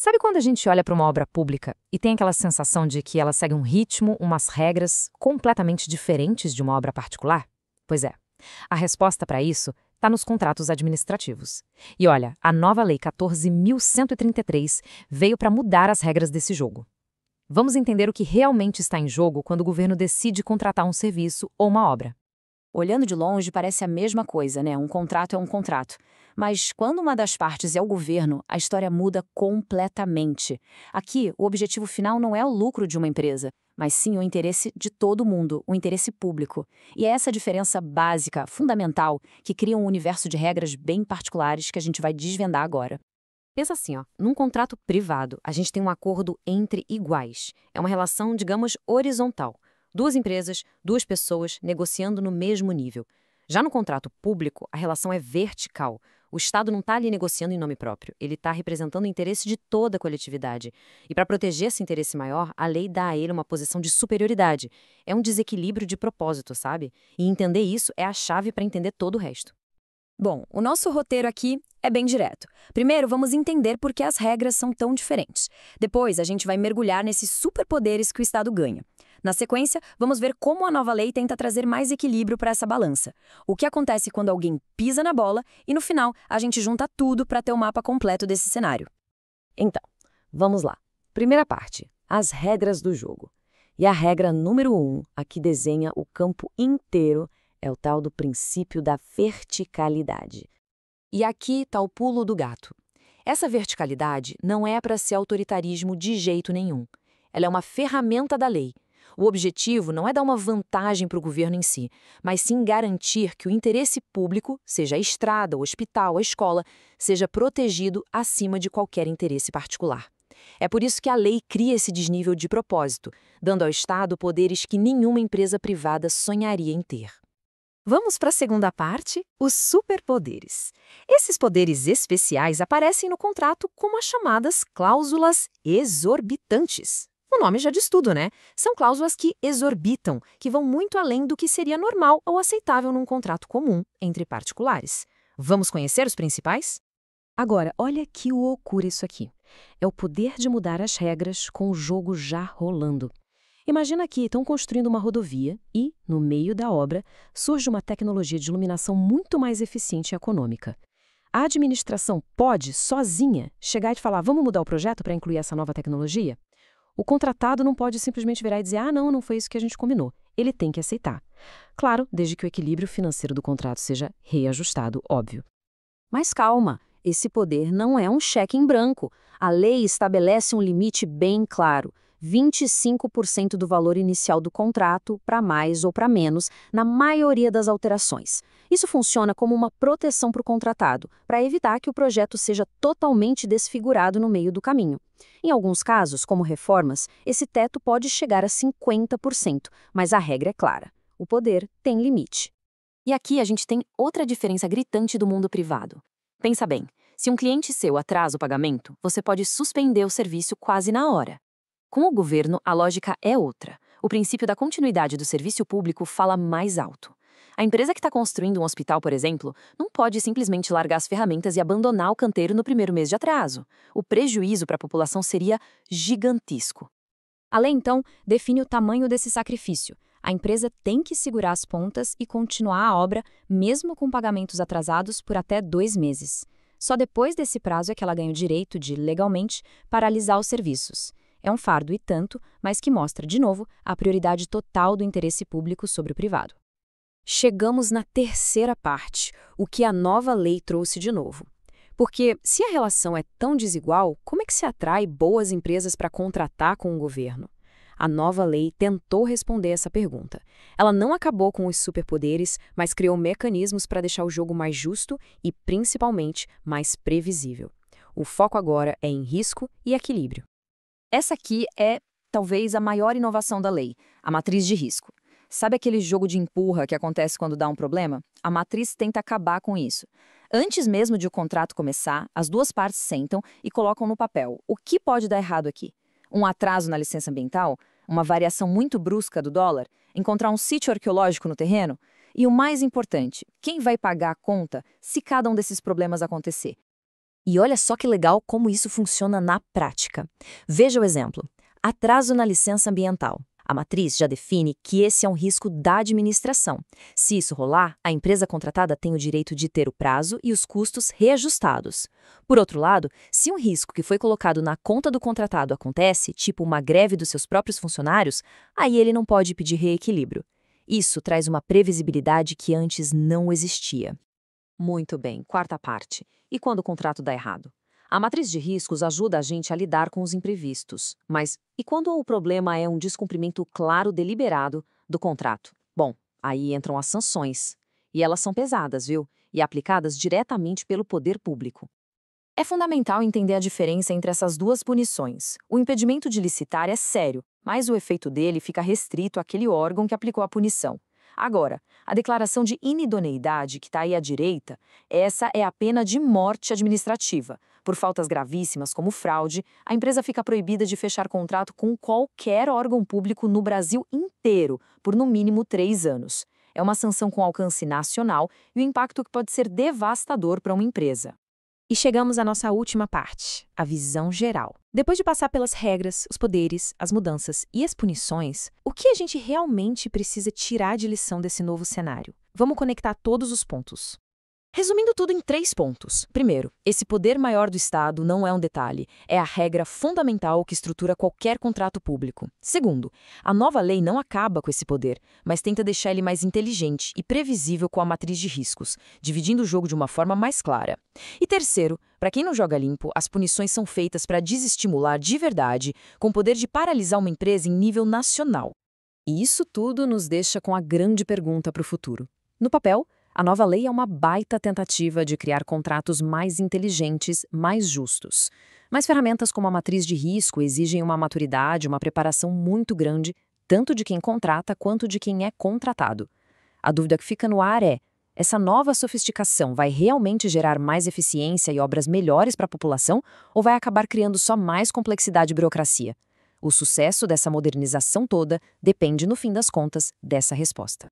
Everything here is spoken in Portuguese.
Sabe quando a gente olha para uma obra pública e tem aquela sensação de que ela segue um ritmo, umas regras completamente diferentes de uma obra particular? Pois é, a resposta para isso está nos contratos administrativos. E olha, a nova Lei 14.133 veio para mudar as regras desse jogo. Vamos entender o que realmente está em jogo quando o governo decide contratar um serviço ou uma obra. Olhando de longe, parece a mesma coisa, né? Um contrato é um contrato. Mas quando uma das partes é o governo, a história muda completamente. Aqui, o objetivo final não é o lucro de uma empresa, mas sim o interesse de todo mundo, o interesse público. E é essa diferença básica, fundamental, que cria um universo de regras bem particulares que a gente vai desvendar agora. Pensa assim, ó, num contrato privado, a gente tem um acordo entre iguais. É uma relação, digamos, horizontal. Duas empresas, duas pessoas negociando no mesmo nível. Já no contrato público, a relação é vertical. O Estado não está ali negociando em nome próprio, ele está representando o interesse de toda a coletividade. E para proteger esse interesse maior, a lei dá a ele uma posição de superioridade. É um desequilíbrio de propósito, sabe? E entender isso é a chave para entender todo o resto. Bom, o nosso roteiro aqui é bem direto. Primeiro, vamos entender por que as regras são tão diferentes. Depois, a gente vai mergulhar nesses superpoderes que o Estado ganha. Na sequência, vamos ver como a nova lei tenta trazer mais equilíbrio para essa balança. O que acontece quando alguém pisa na bola e, no final, a gente junta tudo para ter o mapa completo desse cenário. Então, vamos lá. Primeira parte, as regras do jogo. E a regra número 1, aqui desenha o campo inteiro, é o tal do princípio da verticalidade. E aqui está o pulo do gato. Essa verticalidade não é para ser autoritarismo de jeito nenhum. Ela é uma ferramenta da lei. O objetivo não é dar uma vantagem para o governo em si, mas sim garantir que o interesse público, seja a estrada, o hospital, a escola, seja protegido acima de qualquer interesse particular. É por isso que a lei cria esse desnível de propósito, dando ao Estado poderes que nenhuma empresa privada sonharia em ter. Vamos para a segunda parte, os superpoderes. Esses poderes especiais aparecem no contrato como as chamadas cláusulas exorbitantes. O nome já diz tudo, né? São cláusulas que exorbitam, que vão muito além do que seria normal ou aceitável num contrato comum entre particulares. Vamos conhecer os principais? Agora, olha que loucura isso aqui. É o poder de mudar as regras com o jogo já rolando. Imagina que estão construindo uma rodovia e, no meio da obra, surge uma tecnologia de iluminação muito mais eficiente e econômica. A administração pode, sozinha, chegar e falar: vamos mudar o projeto para incluir essa nova tecnologia? O contratado não pode simplesmente virar e dizer: ah, não foi isso que a gente combinou. Ele tem que aceitar. Claro, desde que o equilíbrio financeiro do contrato seja reajustado, óbvio. Mas calma, esse poder não é um cheque em branco. A lei estabelece um limite bem claro. 25% do valor inicial do contrato, para mais ou para menos, na maioria das alterações. Isso funciona como uma proteção para o contratado, para evitar que o projeto seja totalmente desfigurado no meio do caminho. Em alguns casos, como reformas, esse teto pode chegar a 50%, mas a regra é clara: o poder tem limite. E aqui a gente tem outra diferença gritante do mundo privado. Pensa bem, se um cliente seu atrasa o pagamento, você pode suspender o serviço quase na hora. Com o governo, a lógica é outra. O princípio da continuidade do serviço público fala mais alto. A empresa que está construindo um hospital, por exemplo, não pode simplesmente largar as ferramentas e abandonar o canteiro no primeiro mês de atraso. O prejuízo para a população seria gigantesco. A lei, então, define o tamanho desse sacrifício. A empresa tem que segurar as pontas e continuar a obra, mesmo com pagamentos atrasados por até 2 meses. Só depois desse prazo é que ela ganha o direito de, legalmente, paralisar os serviços. É um fardo e tanto, mas que mostra, de novo, a prioridade total do interesse público sobre o privado. Chegamos na terceira parte, o que a nova lei trouxe de novo. Porque, se a relação é tão desigual, como é que se atrai boas empresas para contratar com o governo? A nova lei tentou responder essa pergunta. Ela não acabou com os superpoderes, mas criou mecanismos para deixar o jogo mais justo e, principalmente, mais previsível. O foco agora é em risco e equilíbrio. Essa aqui é, talvez, a maior inovação da lei, a matriz de risco. Sabe aquele jogo de empurra que acontece quando dá um problema? A matriz tenta acabar com isso. Antes mesmo de o contrato começar, as duas partes sentam e colocam no papel o que pode dar errado aqui. Um atraso na licença ambiental? Uma variação muito brusca do dólar? Encontrar um sítio arqueológico no terreno? E o mais importante, quem vai pagar a conta se cada um desses problemas acontecer? E olha só que legal como isso funciona na prática. Veja o exemplo. Atraso na licença ambiental. A matriz já define que esse é um risco da administração. Se isso rolar, a empresa contratada tem o direito de ter o prazo e os custos reajustados. Por outro lado, se um risco que foi colocado na conta do contratado acontece, tipo uma greve dos seus próprios funcionários, aí ele não pode pedir reequilíbrio. Isso traz uma previsibilidade que antes não existia. Muito bem, quarta parte. E quando o contrato dá errado? A matriz de riscos ajuda a gente a lidar com os imprevistos. Mas e quando o problema é um descumprimento claro deliberado do contrato? Bom, aí entram as sanções. E elas são pesadas, viu? E aplicadas diretamente pelo poder público. É fundamental entender a diferença entre essas duas punições. O impedimento de licitar é sério, mas o efeito dele fica restrito àquele órgão que aplicou a punição. Agora, a declaração de inidoneidade, que está aí à direita, essa é a pena de morte administrativa. Por faltas gravíssimas, como fraude, a empresa fica proibida de fechar contrato com qualquer órgão público no Brasil inteiro, por no mínimo 3 anos. É uma sanção com alcance nacional e o impacto que pode ser devastador para uma empresa. E chegamos à nossa última parte, a visão geral. Depois de passar pelas regras, os poderes, as mudanças e as punições, o que a gente realmente precisa tirar de lição desse novo cenário? Vamos conectar todos os pontos. Resumindo tudo em 3 pontos. Primeiro, esse poder maior do Estado não é um detalhe, é a regra fundamental que estrutura qualquer contrato público. Segundo, a nova lei não acaba com esse poder, mas tenta deixar ele mais inteligente e previsível com a matriz de riscos, dividindo o jogo de uma forma mais clara. E terceiro, para quem não joga limpo, as punições são feitas para desestimular de verdade, com o poder de paralisar uma empresa em nível nacional. E isso tudo nos deixa com a grande pergunta para o futuro. No papel, a nova lei é uma baita tentativa de criar contratos mais inteligentes, mais justos. Mas ferramentas como a matriz de risco exigem uma maturidade, uma preparação muito grande, tanto de quem contrata quanto de quem é contratado. A dúvida que fica no ar é: essa nova sofisticação vai realmente gerar mais eficiência e obras melhores para a população ou vai acabar criando só mais complexidade e burocracia? O sucesso dessa modernização toda depende, no fim das contas, dessa resposta.